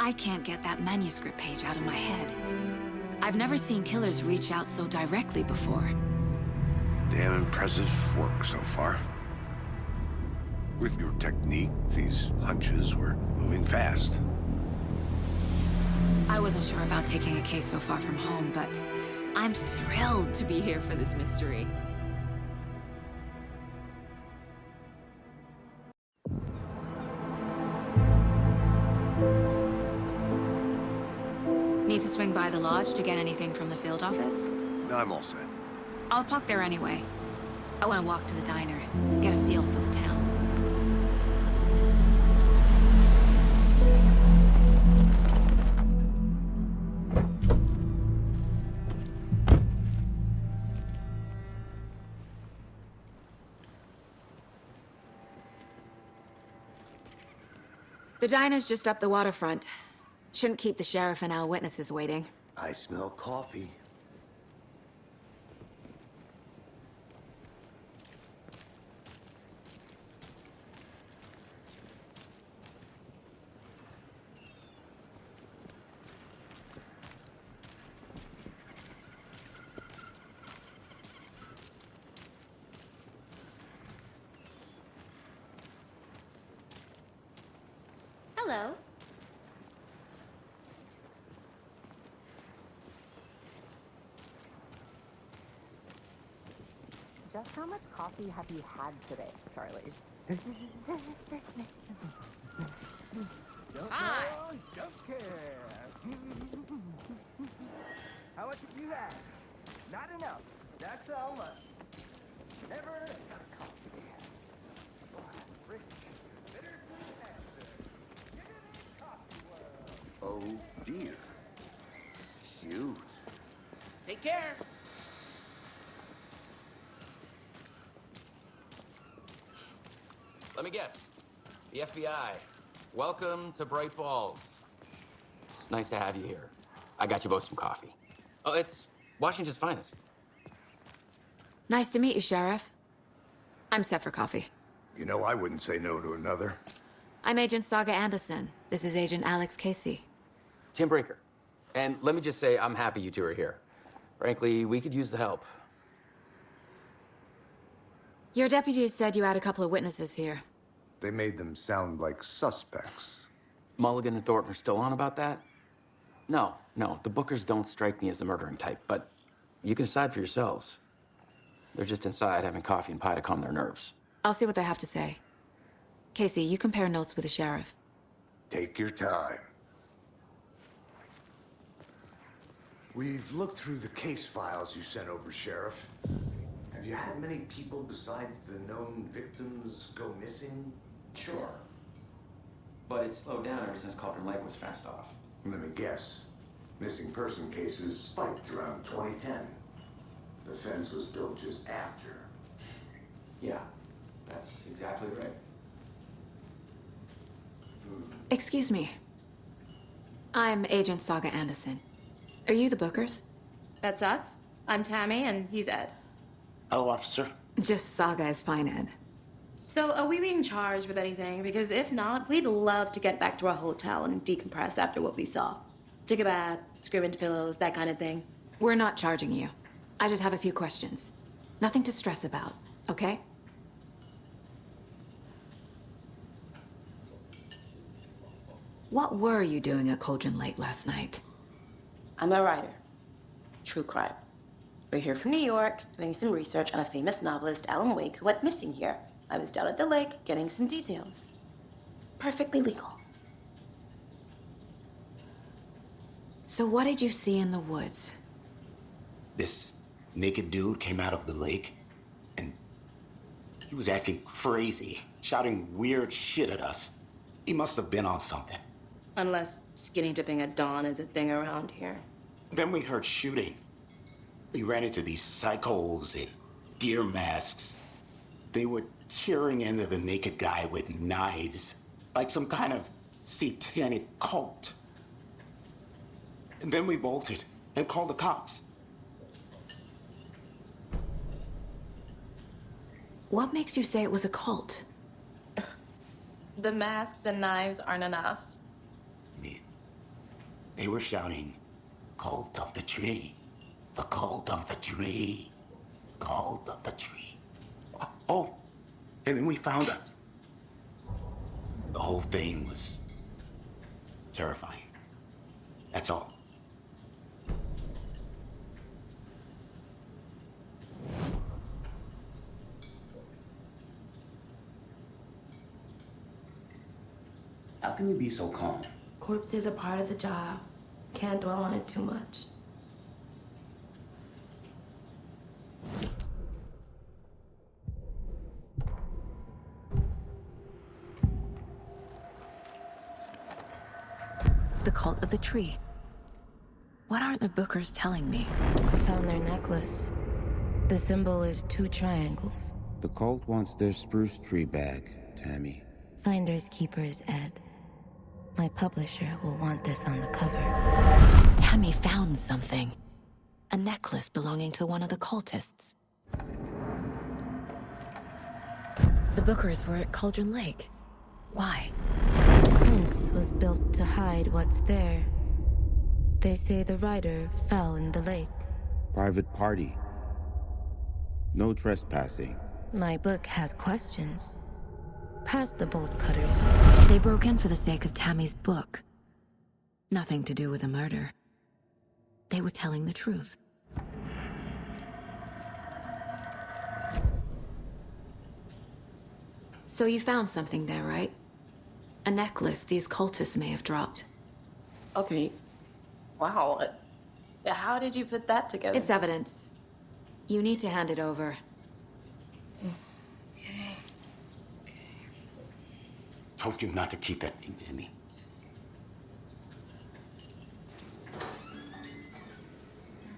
I can't get that manuscript page out of my head. I've never seen killers reach out so directly before. Damn impressive work so far. With your technique, these hunches were moving fast. I wasn't sure about taking a case so far from home, but I'm thrilled to be here for this mystery. Need to swing by the lodge to get anything from the field office? No, I'm all set. I'll park there anyway. I want to walk to the diner, get a feel for the town. The diner's just up the waterfront. Shouldn't keep the sheriff and our witnesses waiting. I smell coffee. Hello. Just how much coffee have you had today, Charlie? Hi. Don't care. How much have you had? Not enough. That's all left. Never enough coffee. Rich, bittersweet answer. Give it a coffee world. Oh dear. Cute. Take care. Let me guess. The FBI. Welcome to Bright Falls. It's nice to have you here. I got you both some coffee. Oh, it's Washington's finest. Nice to meet you, Sheriff. I'm set for coffee. You know, I wouldn't say no to another. I'm Agent Saga Anderson. This is Agent Alex Casey. Tim Breaker. And let me just say, I'm happy you two are here. Frankly, we could use the help. Your deputies said you had a couple of witnesses here. They made them sound like suspects. Mulligan and Thornton are still on about that? No, the Bookers don't strike me as the murdering type, but you can decide for yourselves. They're just inside having coffee and pie to calm their nerves. I'll see what they have to say. Casey, you compare notes with the sheriff. Take your time. We've looked through the case files you sent over, Sheriff. Have you had many people besides the known victims go missing? Sure. But it's slowed down ever since Cauldron Lake was fenced off. Let me guess. Missing person cases spiked around 2010. The fence was built just after. Yeah, that's exactly right. Excuse me. I'm Agent Saga Anderson. Are you the Bookers? That's us. I'm Tammy, and he's Ed. Hello, officer. Just Saga is fine, Ed. So, are we being charged with anything? Because if not, we'd love to get back to our hotel and decompress after what we saw. Take a bath, scream into pillows, that kind of thing. We're not charging you. I just have a few questions. Nothing to stress about, okay? What were you doing at Cauldron Lake last night? I'm a writer. True crime. We're here from New York, doing some research on a famous novelist, Alan Wake, who went missing here. I was down at the lake, getting some details. Perfectly legal. So what did you see in the woods? This naked dude came out of the lake, and he was acting crazy, shouting weird shit at us. He must have been on something. Unless skinny dipping at dawn is a thing around here. Then we heard shooting. We ran into these psychos in deer masks. They were tearing into the naked guy with knives, like some kind of satanic cult. And then we bolted and called the cops. What makes you say it was a cult? The masks and knives aren't enough. They were shouting, "Cult of the tree, the cult of the tree, cult of the tree." Oh, and then we found it. The whole thing was terrifying. That's all. How can you be so calm? Corpses are part of the job. Can't dwell on it too much. The cult of the tree. What are the Bookers telling me? I found their necklace. The symbol is 2 triangles. The cult wants their spruce tree bag, Tammy. Finders keepers, Ed. My publisher will want this on the cover. Tammy found something. A necklace belonging to one of the cultists. The Bookers were at Cauldron Lake. Why? The fence was built to hide what's there. They say the rider fell in the lake. Private party. No trespassing. My book has questions. Past the bolt cutters. They broke in for the sake of Tammy's book. Nothing to do with a murder. They were telling the truth. So you found something there, right? A necklace these cultists may have dropped. Okay. Wow. How did you put that together? It's evidence. You need to hand it over. Okay. Told you not to keep that thing, Tammy.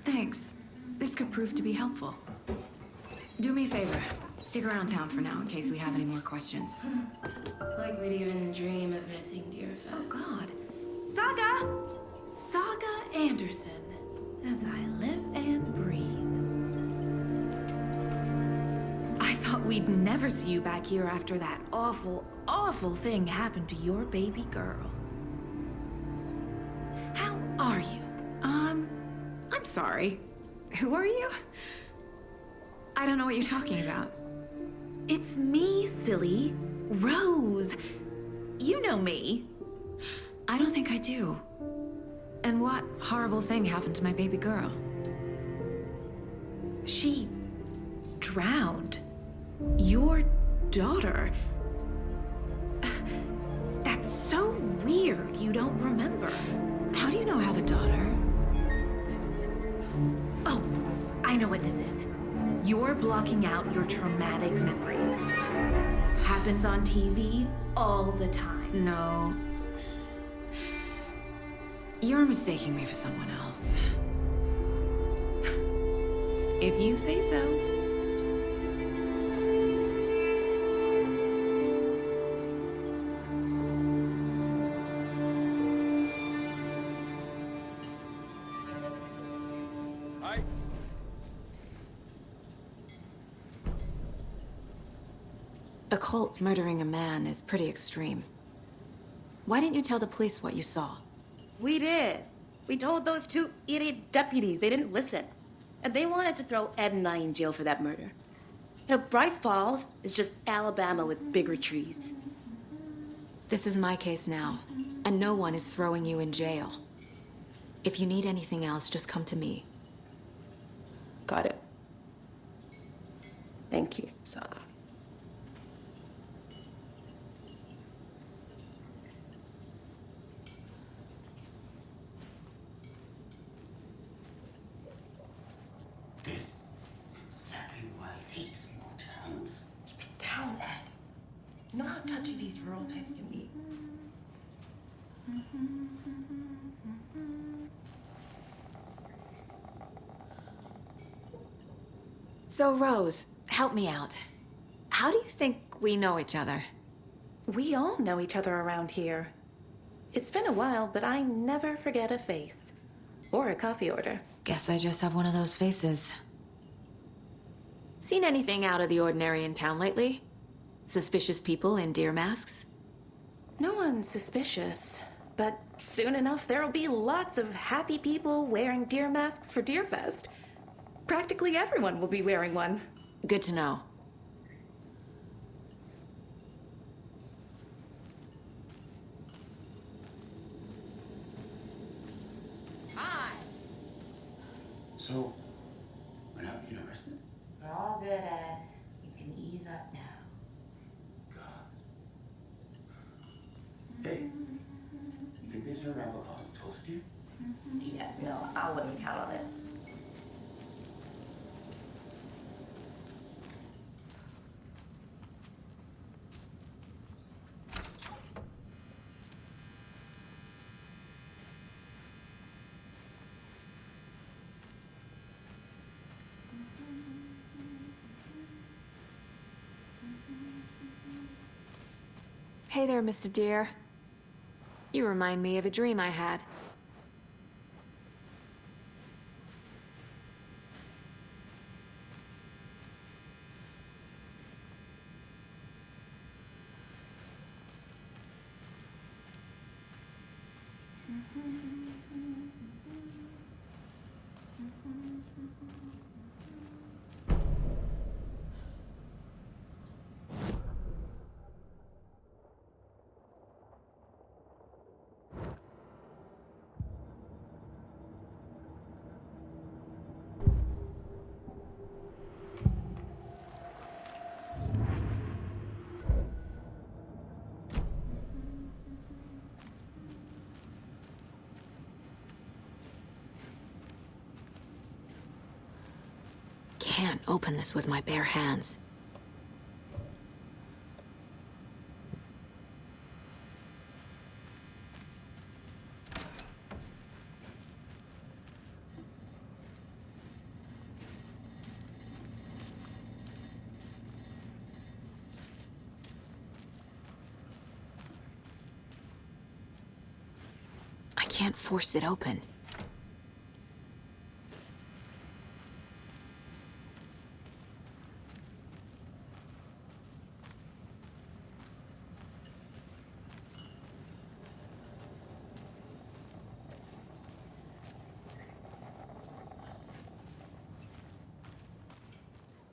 Thanks. This could prove to be helpful. Do me a favor. Stick around town for now in case we have any more questions. Like we'd even dream of missing dear friends. Oh, God. Saga Anderson. As I live and breathe. I thought we'd never see you back here after that awful, awful thing happened to your baby girl. How are you? I'm sorry. Who are you? I don't know what you're talking about. It's me, silly. Rose. You know me. I don't think I do. And what horrible thing happened to my baby girl? She drowned. Your daughter. That's so weird you don't remember. How do you know I have a daughter? Oh, I know what this is. You're blocking out your traumatic memories. Happens on TV all the time. No. You're mistaking me for someone else. If you say so. A cult murdering a man is pretty extreme. Why didn't you tell the police what you saw? We did. We told those 2 idiot deputies. They didn't listen. And they wanted to throw Ed and I in jail for that murder. You know, Bright Falls is just Alabama with bigger trees. This is my case now, and no one is throwing you in jail. If you need anything else, just come to me. Got it. Thank you, Saga. This is exactly why I hate small towns. Keep it down, Ed. You know how touchy these rural types can be. So, Rose, help me out. How do you think we know each other? We all know each other around here. It's been a while, but I never forget a face. Or a coffee order. Guess I just have one of those faces. Seen anything out of the ordinary in town lately? Suspicious people in deer masks? No one's suspicious. But soon enough, there'll be lots of happy people wearing deer masks for Deerfest. Practically everyone will be wearing one. Good to know. Hi. So, we're not being arrested? We're all good, Ed. You can ease up now. Hey, you think they serve avocado toast here? Yeah, no, I wouldn't count on it. Hey there, Mr. Deer. You remind me of a dream I had. Can't open this with my bare hands. I can't force it open.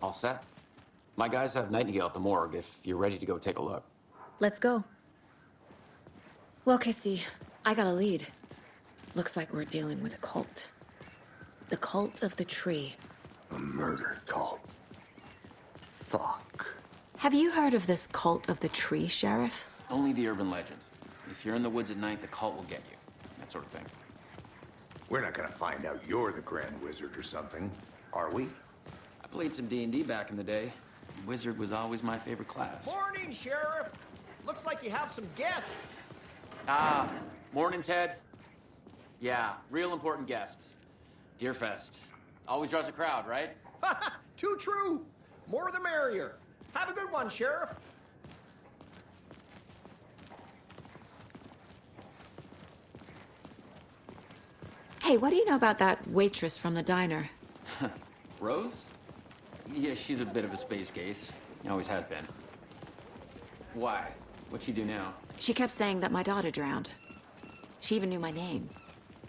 All set? My guys have Nightingale at the morgue if you're ready to go take a look. Let's go. Well, Casey, I got a lead. Looks like we're dealing with a cult. The cult of the tree. A murder cult. Fuck. Have you heard of this cult of the tree, Sheriff? Only the urban legend. If you're in the woods at night, the cult will get you. That sort of thing. We're not gonna find out you're the Grand Wizard or something, are we? I played some D&D back in the day. Wizard was always my favorite class. Morning, Sheriff. Looks like you have some guests. Morning, Ted. Yeah, real important guests. Deerfest. Always draws a crowd, right? Too true. More the merrier. Have a good one, Sheriff. Hey, what do you know about that waitress from the diner? Rose? Yeah, she's a bit of a space case. Always has been. Why? What'd she do now? She kept saying that my daughter drowned. She even knew my name.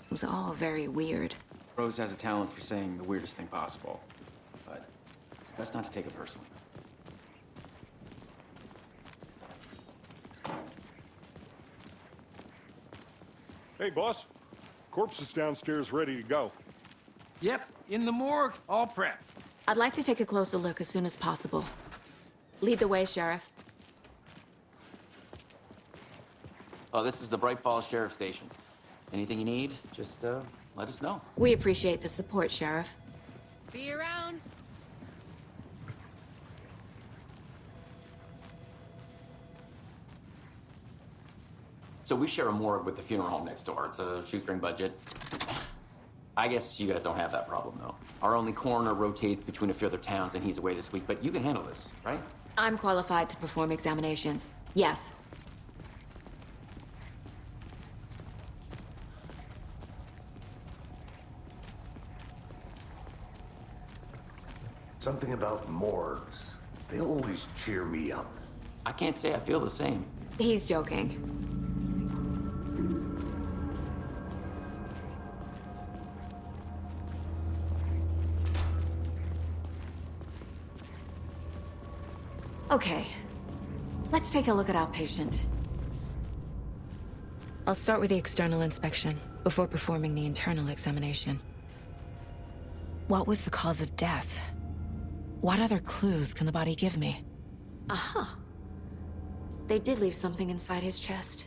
It was all very weird. Rose has a talent for saying the weirdest thing possible. But it's best not to take it personally. Hey, boss. Corpse is downstairs ready to go. Yep, in the morgue, all prepped. I'd like to take a closer look as soon as possible. Lead the way, Sheriff. Oh, this is the Bright Falls Sheriff Station. Anything you need, just let us know. We appreciate the support, Sheriff. See you around. So we share a morgue with the funeral home next door. It's a shoestring budget. I guess you guys don't have that problem, though. Our only coroner rotates between a few other towns, and he's away this week, but you can handle this, right? I'm qualified to perform examinations. Yes. Something about morgues. They always cheer me up. I can't say I feel the same. He's joking. Okay. Let's take a look at our patient. I'll start with the external inspection before performing the internal examination. What was the cause of death? What other clues can the body give me? Aha. They did leave something inside his chest.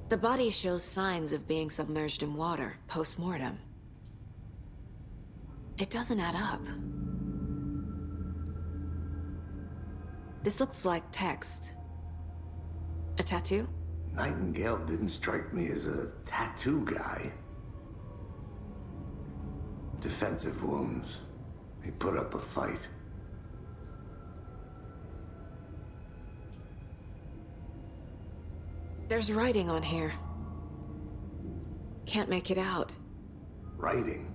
The body shows signs of being submerged in water post-mortem. It doesn't add up. This looks like text. A tattoo? Nightingale didn't strike me as a tattoo guy. Defensive wounds. He put up a fight. There's writing on here. Can't make it out. Writing?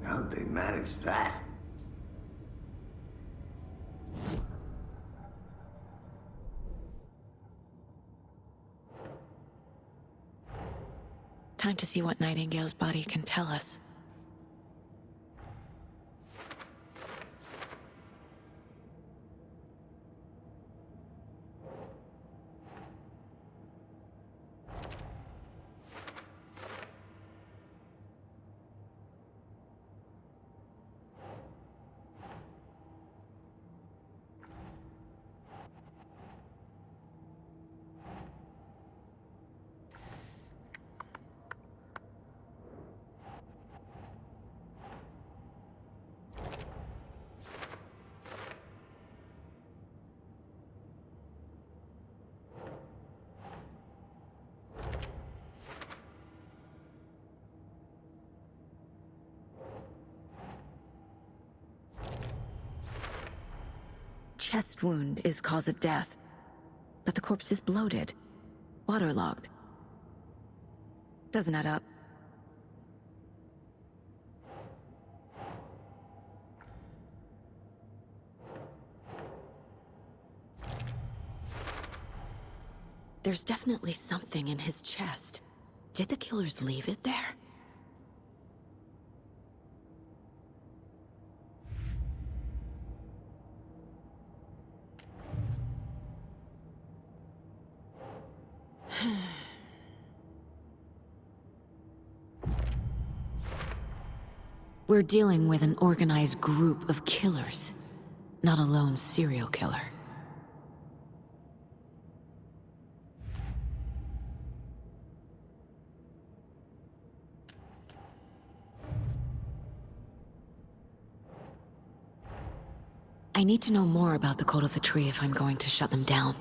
How'd they manage that? Time to see what Nightingale's body can tell us. Chest wound is cause of death, but the corpse is bloated, waterlogged. Doesn't add up. There's definitely something in his chest. Did the killers leave it there? We're dealing with an organized group of killers, not a lone serial killer. I need to know more about the code of the tree if I'm going to shut them down.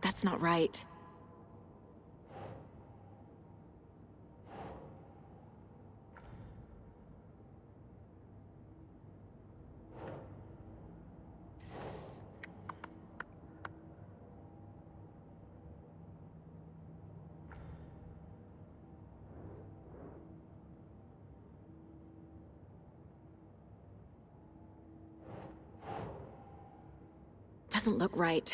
That's not right. Doesn't look right.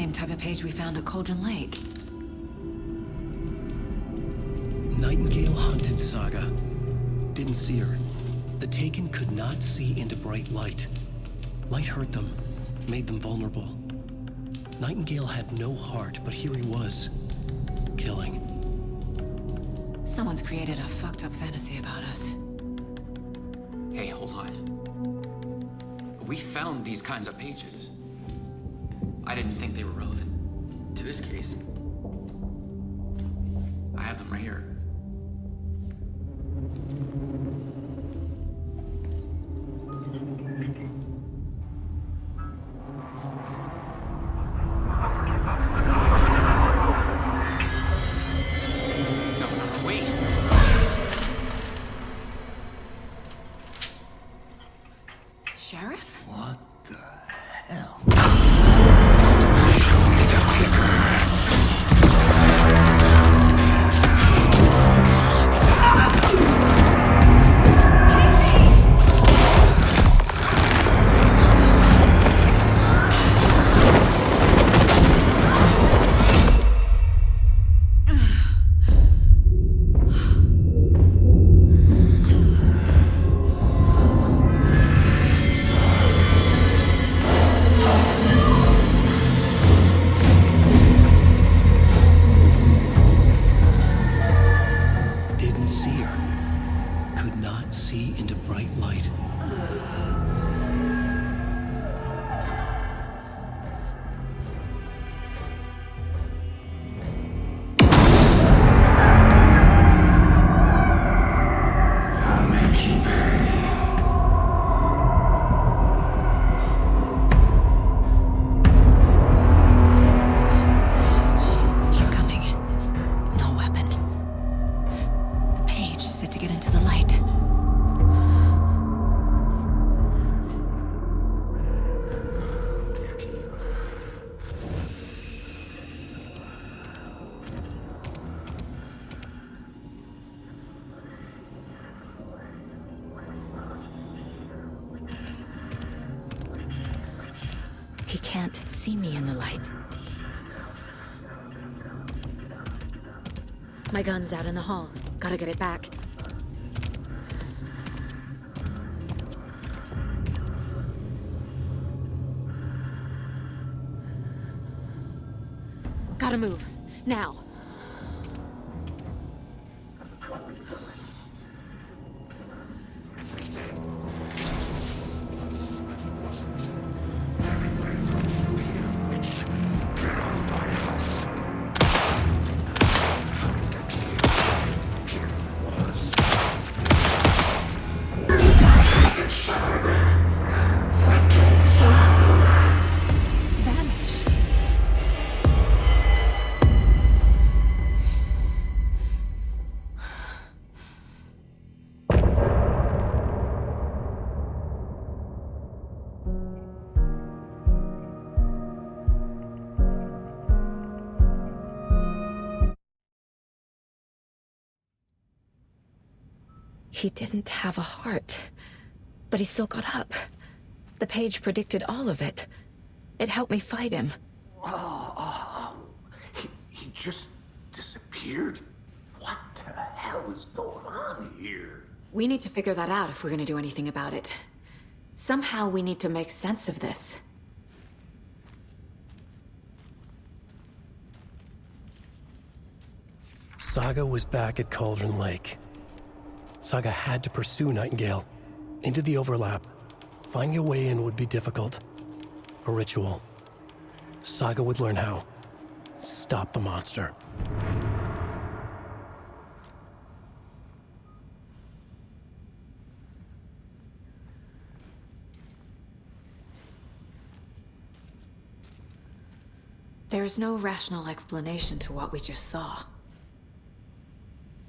same type of page we found at Cauldron Lake. Nightingale hunted Saga. Didn't see her. The Taken could not see into bright light. Light hurt them, made them vulnerable. Nightingale had no heart, but here he was, killing. Someone's created a fucked up fantasy about us. Hey, hold on. We found these kinds of pages. I didn't think they were relevant to this case. I have them right here. Sheriff? What the hell? Didn't see her. Could not see into bright light. I'll make you pay. He's coming. No weapon. The page said to get into the light. He can't see me in the light. My gun's out in the hall. Gotta get it back. Gotta move. Now. Vanished. He didn't have a heart, but he still got up. The page predicted all of it. It helped me fight him. He just disappeared? What the hell is going on here? We need to figure that out if we're gonna do anything about it. Somehow we need to make sense of this. Saga was back at Cauldron Lake. Saga had to pursue Nightingale. Into the overlap. Finding a way in would be difficult. A ritual. Saga would learn how. Stop the monster. There's no rational explanation to what we just saw.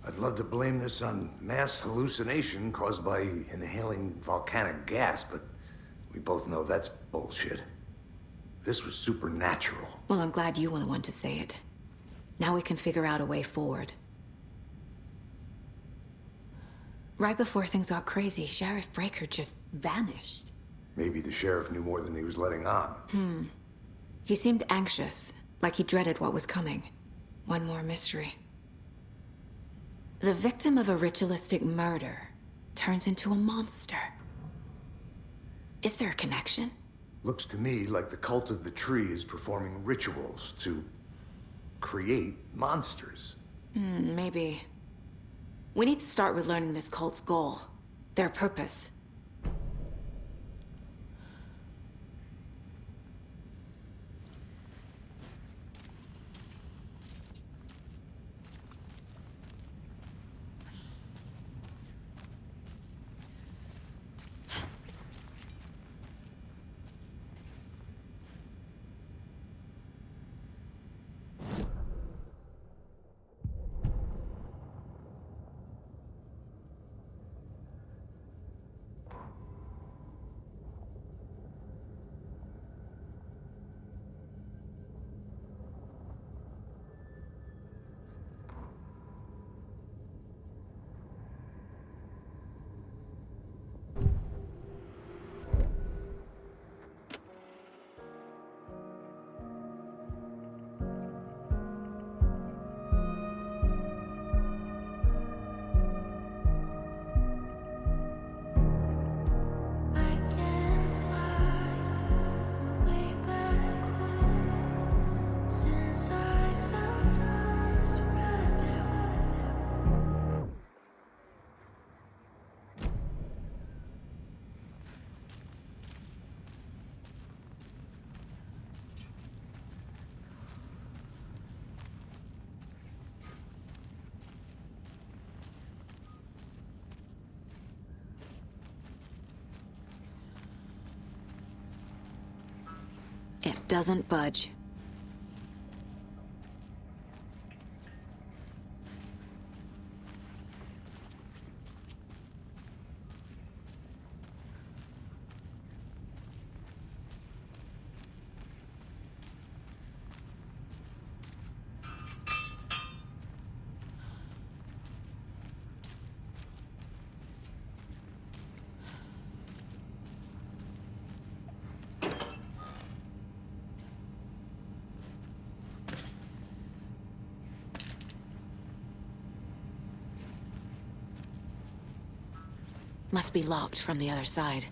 I'd love to blame this on mass hallucination caused by inhaling volcanic gas, but we both know that's bullshit. This was supernatural. Well, I'm glad you were the one to say it. Now we can figure out a way forward. Right before things got crazy, Sheriff Breaker just vanished. Maybe the sheriff knew more than he was letting on. He seemed anxious, like he dreaded what was coming. One more mystery. The victim of a ritualistic murder turns into a monster. Is there a connection? Looks to me like the cult of the tree is performing rituals to create monsters. Maybe. We need to start with learning this cult's goal, their purpose. It doesn't budge. Must be locked from the other side.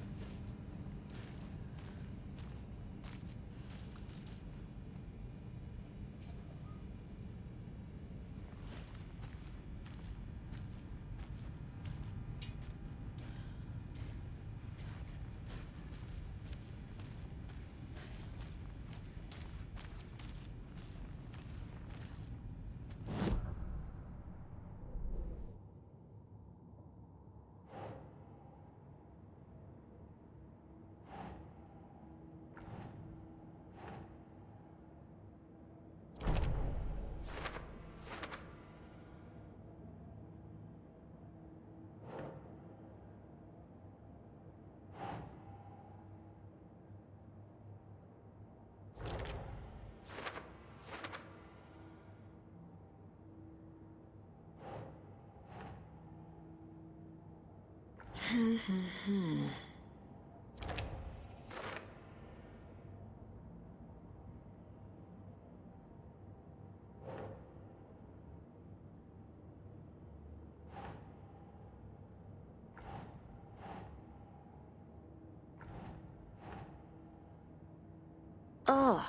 Ugh.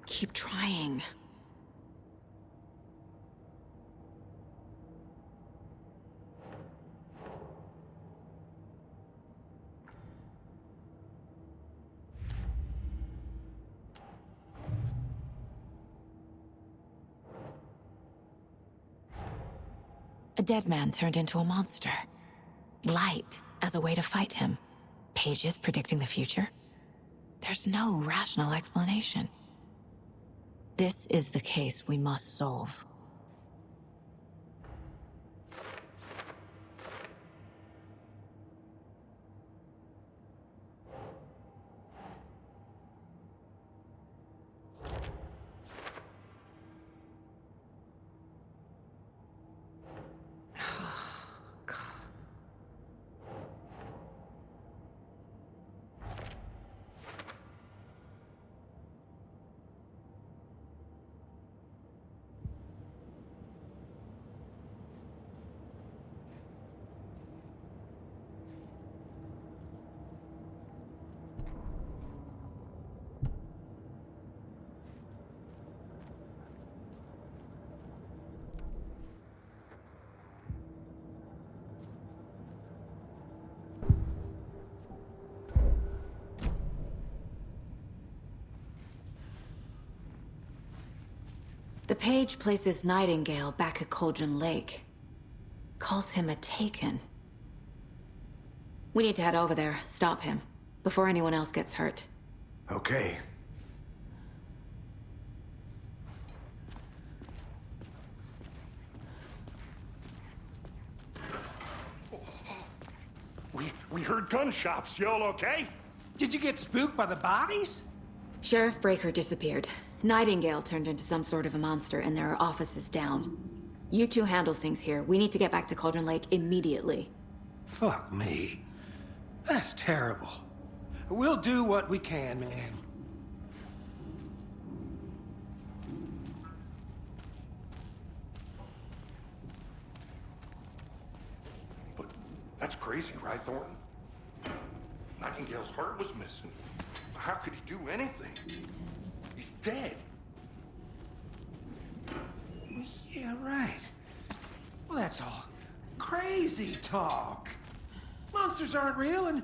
Keep trying. A dead man turned into a monster. Light as a way to fight him. Pages predicting the future. There's no rational explanation. This is the case we must solve. The page places Nightingale back at Cauldron Lake. Calls him a taken. We need to head over there, stop him, before anyone else gets hurt. Okay. We heard gunshots. Y'all okay? Did you get spooked by the bodies? Sheriff Breaker disappeared. Nightingale turned into some sort of a monster, and there are offices down. You two handle things here. We need to get back to Cauldron Lake immediately. Fuck me. That's terrible. We'll do what we can, man. But that's crazy, right, Thornton? Nightingale's heart was missing. How could he do anything? He's dead. Yeah, right. Well, that's all crazy talk. Monsters aren't real, and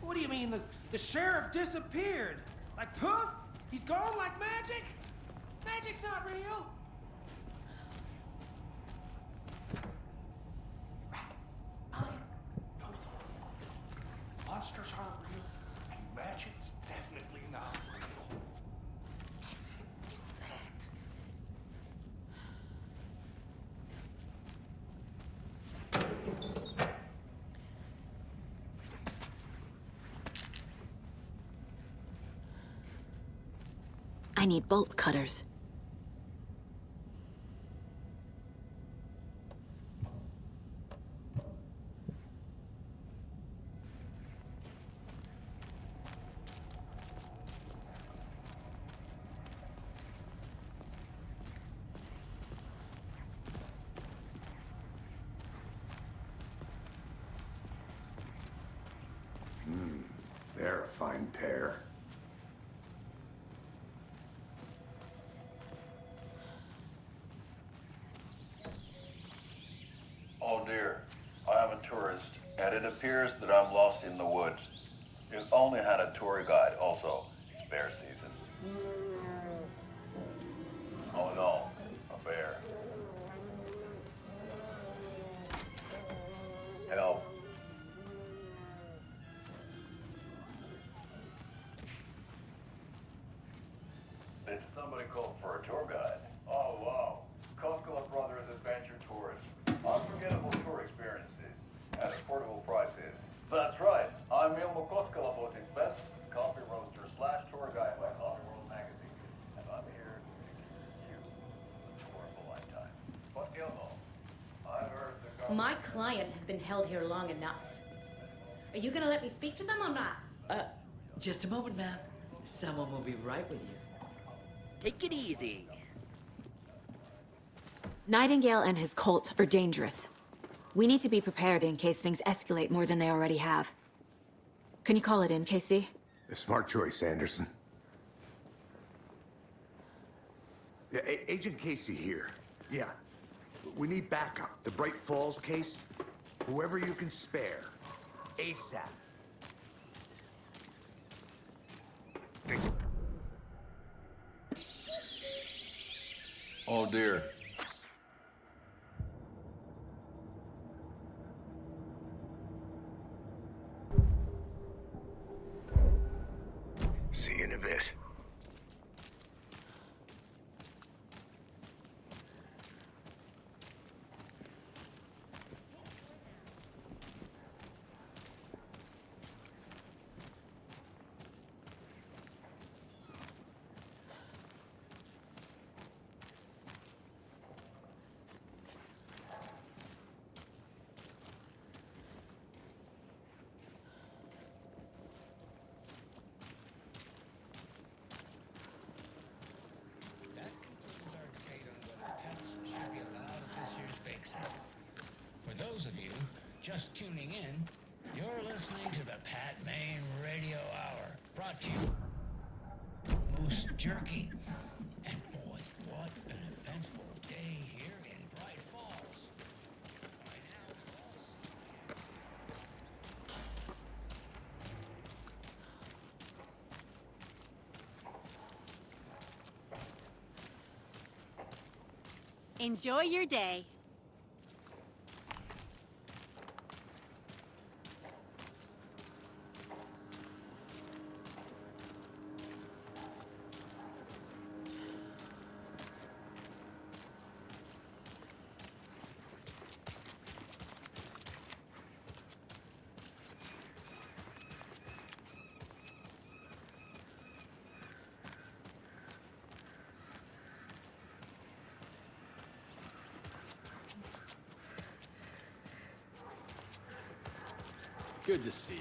what do you mean the sheriff disappeared? Like poof? He's gone like magic? Magic's not real. Monsters aren't real, and magic's definitely not real. I need bolt cutters. They're a fine pair. Oh dear, I am a tourist, and it appears that I'm lost in the woods. You only had a tour guide, also. It's bear season. Oh no, a bear. Help. Did somebody call for a tour guide? Oh wow, Koskela Brothers Adventure Tours. Unforgettable tour experiences at affordable prices. That's right. I'm Ilmo Koskela Boating's best coffee roaster / tour guide by Coffee World magazine. And I'm here to give you the tour of a lifetime. But Ilmo, I heard the government... My client has been held here long enough. Are you gonna let me speak to them or not? Just a moment, ma'am. Someone will be right with you. Take it easy. Nightingale and his cult are dangerous. We need to be prepared in case things escalate more than they already have. Can you call it in, KC? A smart choice, Anderson. Yeah, Agent Casey here. Yeah. We need backup. The Bright Falls case. Whoever you can spare. ASAP. Oh dear. See you in a bit. just tuning in, you're listening to the Pat Main Radio Hour, brought to you Moose Jerky. And boy, what an eventful day here in Bright Falls. By now, we've all seen. Enjoy your day. Good to see you.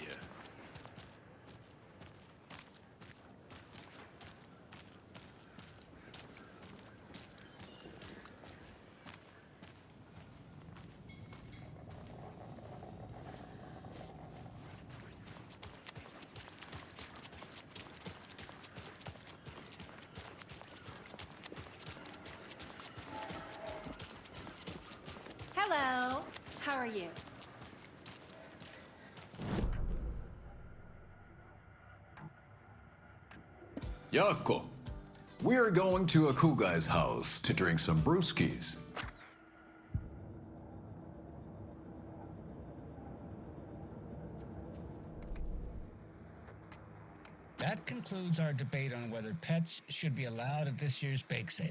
Hello. How are you? Yako, we're going to a cool guy's house to drink some brewskis. That concludes our debate on whether pets should be allowed at this year's bake sale.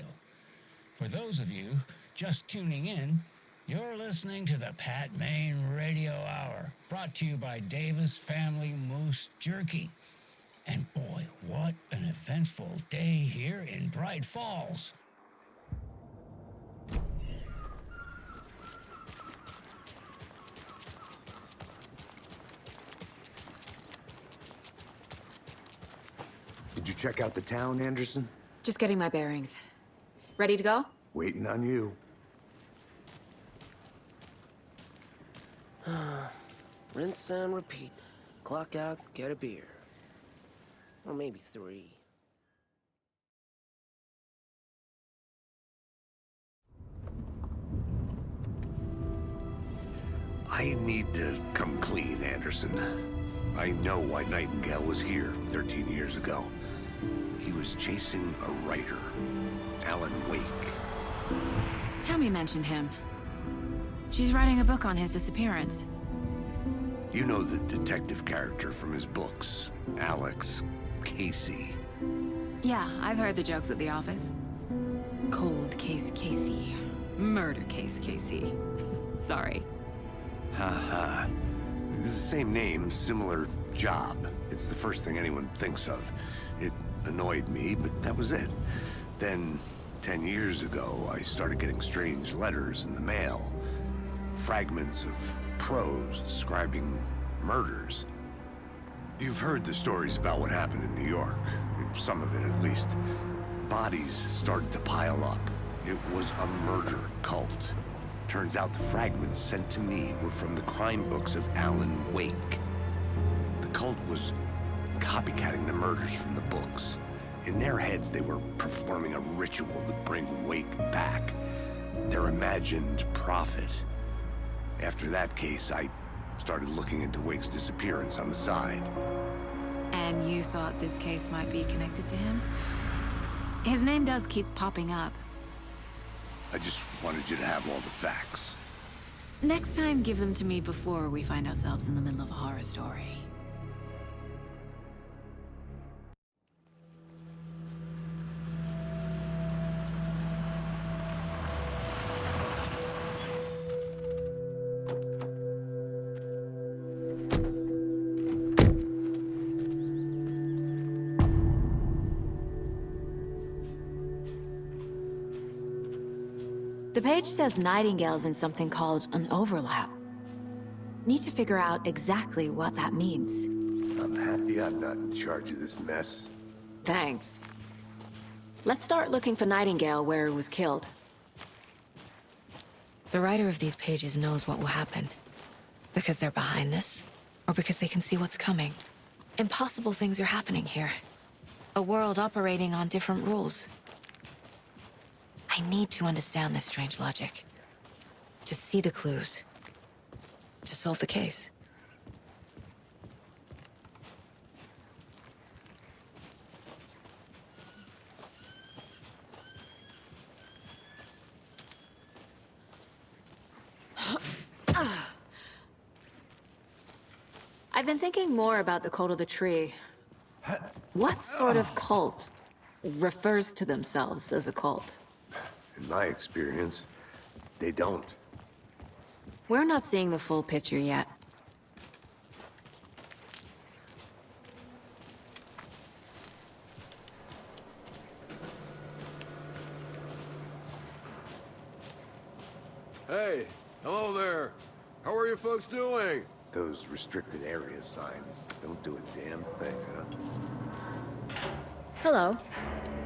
For those of you just tuning in, you're listening to the Pat Main Radio Hour, brought to you by Davis Family Moose Jerky. And boy, what an eventful day here in Bright Falls. Did you check out the town, Anderson? Just getting my bearings. Ready to go? Waiting on you. Rinse and repeat. Clock out, get a beer. Or maybe 3. I need to come clean, Anderson. I know why Nightingale was here 13 years ago. He was chasing a writer, Alan Wake. Tammy mentioned him. She's writing a book on his disappearance. You know the detective character from his books, Alex Casey. Yeah, I've heard the jokes at the office. Cold case Casey. Murder case Casey. Sorry. Ha. It's the same name, similar job. It's the first thing anyone thinks of. It annoyed me, but that was it. Then, 10 years ago, I started getting strange letters in the mail. Fragments of prose describing murders. You've heard the stories about what happened in New York. Some of it, at least. Bodies started to pile up. It was a murder cult. Turns out the fragments sent to me were from the crime books of Alan Wake. The cult was copycatting the murders from the books. In their heads, they were performing a ritual to bring Wake back. Their imagined prophet. After that case, I started looking into Wake's disappearance on the side. And you thought this case might be connected to him? His name does keep popping up. I just wanted you to have all the facts. Next time, give them to me before we find ourselves in the middle of a horror story. The page says Nightingale's in something called an overlap. Need to figure out exactly what that means. I'm happy I'm not in charge of this mess. Thanks. Let's start looking for Nightingale where he was killed. The writer of these pages knows what will happen. Because they're behind this, or because they can see what's coming. Impossible things are happening here. A world operating on different rules. I need to understand this strange logic. To see the clues. To solve the case. I've been thinking more about the cult of the tree. What sort of cult refers to themselves as a cult? In my experience, they don't. We're not seeing the full picture yet. Hey, hello there. How are you folks doing? Those restricted area signs don't do a damn thing, huh? Hello.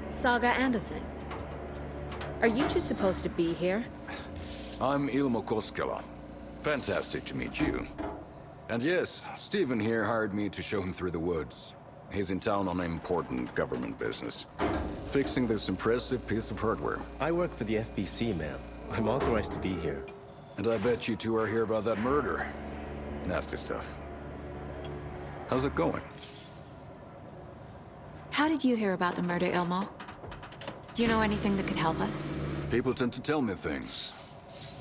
Saga Anderson. Are you two supposed to be here? I'm Ilmo Koskela. Fantastic to meet you. And yes, Stephen here hired me to show him through the woods. He's in town on important government business. Fixing this impressive piece of hardware. I work for the FBC, ma'am. I'm authorized to be here. And I bet you two are here about that murder. Nasty stuff. How's it going? How did you hear about the murder, Ilmo? Do you know anything that could help us? People tend to tell me things.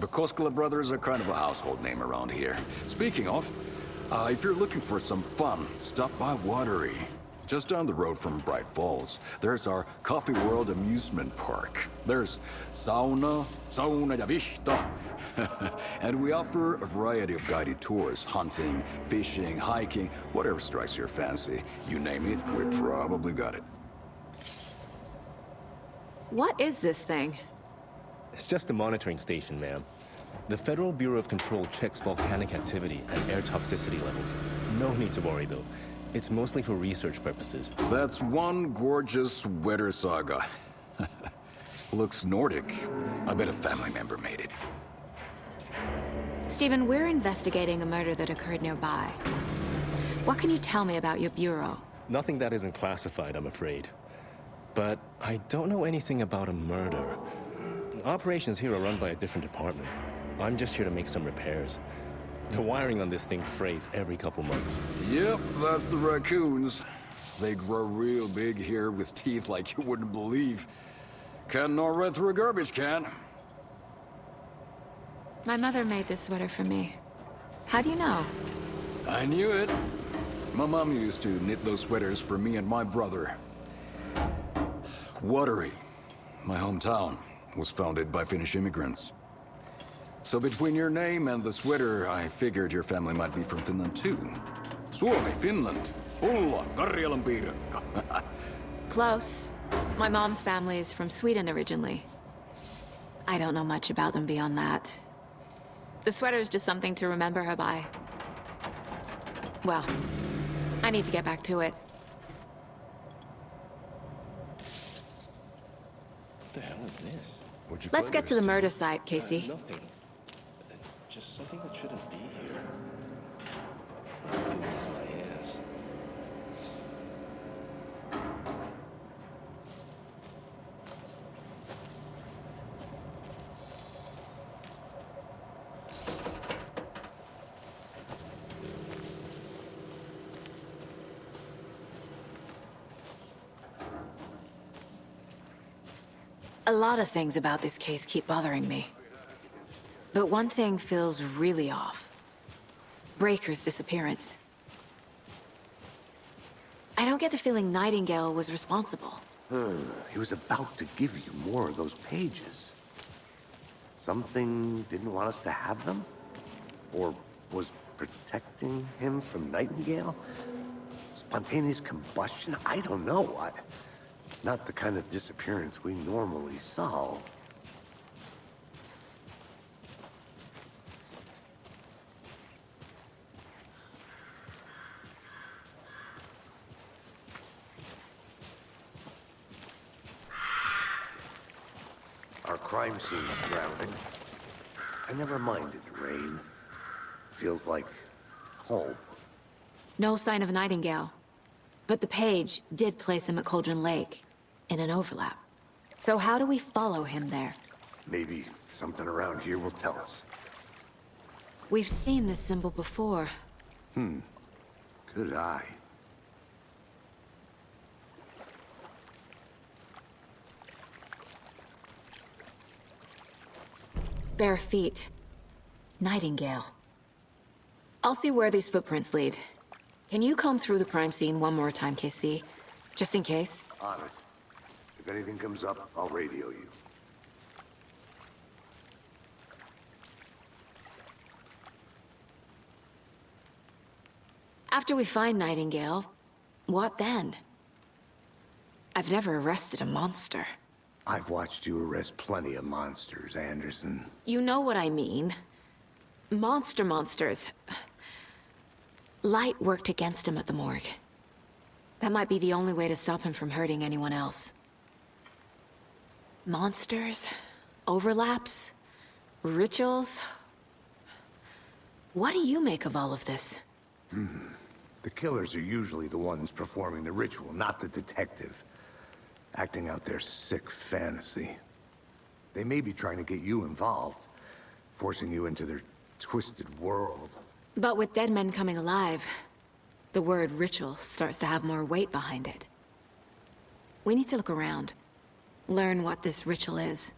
The Koskela brothers are kind of a household name around here. Speaking of, if you're looking for some fun, stop by Watery. Just down the road from Bright Falls, there's our Coffee World amusement park. There's sauna ja vihta. And we offer a variety of guided tours, hunting, fishing, hiking, whatever strikes your fancy. You name it, we probably got it. What is this thing? It's just a monitoring station, ma'am. The Federal Bureau of Control checks volcanic activity and air toxicity levels. No need to worry, though. It's mostly for research purposes. That's one gorgeous weather saga. Looks Nordic. I bet a family member made it. Stephen, we're investigating a murder that occurred nearby. What can you tell me about your bureau? Nothing that isn't classified, I'm afraid. But I don't know anything about a murder. Operations here are run by a different department. I'm just here to make some repairs. The wiring on this thing frays every couple months. Yep, that's the raccoons. They grow real big here with teeth like you wouldn't believe. Can't gnaw right through a garbage can. My mother made this sweater for me. How do you know? I knew it. My mom used to knit those sweaters for me and my brother. Watery, my hometown, was founded by Finnish immigrants. So between your name and the sweater, I figured your family might be from Finland too. Suomi, Finland. Ulla, Karjalan piirakka. Close. My mom's family is from Sweden originally. I don't know much about them beyond that. The sweater is just something to remember her by. Well, I need to get back to it. What the hell is this? Let's get to the murder site, Casey. Nothing. Just something that shouldn't be here. Please, my ass. A lot of things about this case keep bothering me. But one thing feels really off. Breaker's disappearance. I don't get the feeling Nightingale was responsible. He was about to give you more of those pages. Something didn't want us to have them? Or was protecting him from Nightingale? Spontaneous combustion? I don't know. Not the kind of disappearance we normally solve. Our crime scene is drowning. I never minded rain. Feels like Oh. No sign of Nightingale. But the page did place him at Cauldron Lake, in an overlap. So how do we follow him there? Maybe something around here will tell us. We've seen this symbol before. Good eye. Bare feet. Nightingale. I'll see where these footprints lead. Can you comb through the crime scene one more time, KC? Just in case? On it. If anything comes up, I'll radio you. After we find Nightingale, what then? I've never arrested a monster. I've watched you arrest plenty of monsters, Anderson. You know what I mean. Monsters. Light worked against him at the morgue. That might be the only way to stop him from hurting anyone else. Monsters? Overlaps? Rituals? What do you make of all of this? The killers are usually the ones performing the ritual, not the detective. Acting out their sick fantasy. They may be trying to get you involved, forcing you into their twisted world. But with dead men coming alive, the word ritual starts to have more weight behind it. We need to look around, learn what this ritual is.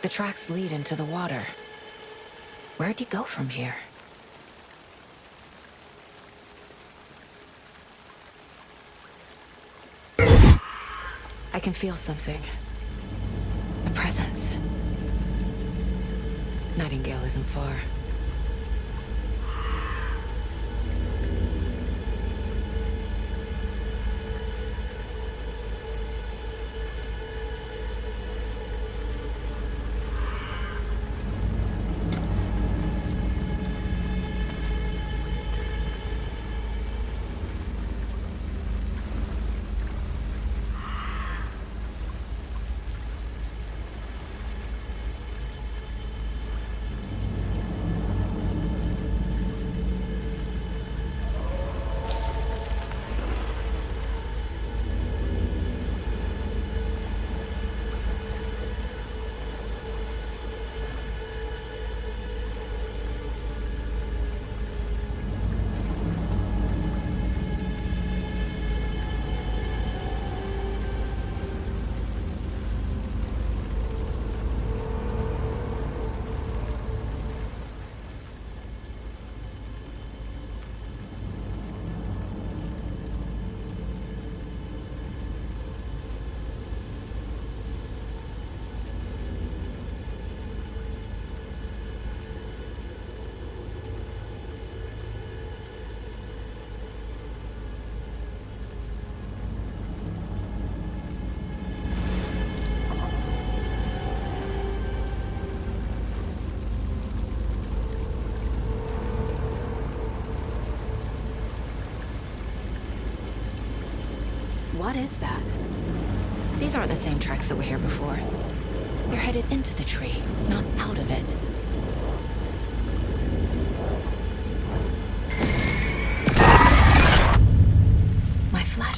The tracks lead into the water. Where'd he go from here? I can feel something. A presence. Nightingale isn't far. What is that? These aren't the same tracks that were here before. They're headed into the tree, not out of it.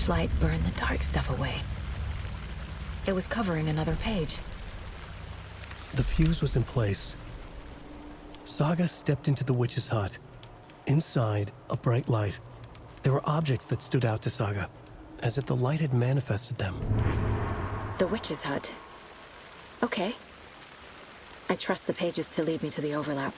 flashlight burned the dark stuff away. It was covering another page. The fuse was in place. Saga stepped into the witch's hut. Inside, a bright light. There were objects that stood out to Saga, as if the light had manifested them. The witch's hut. Okay. I trust the pages to lead me to the overlap.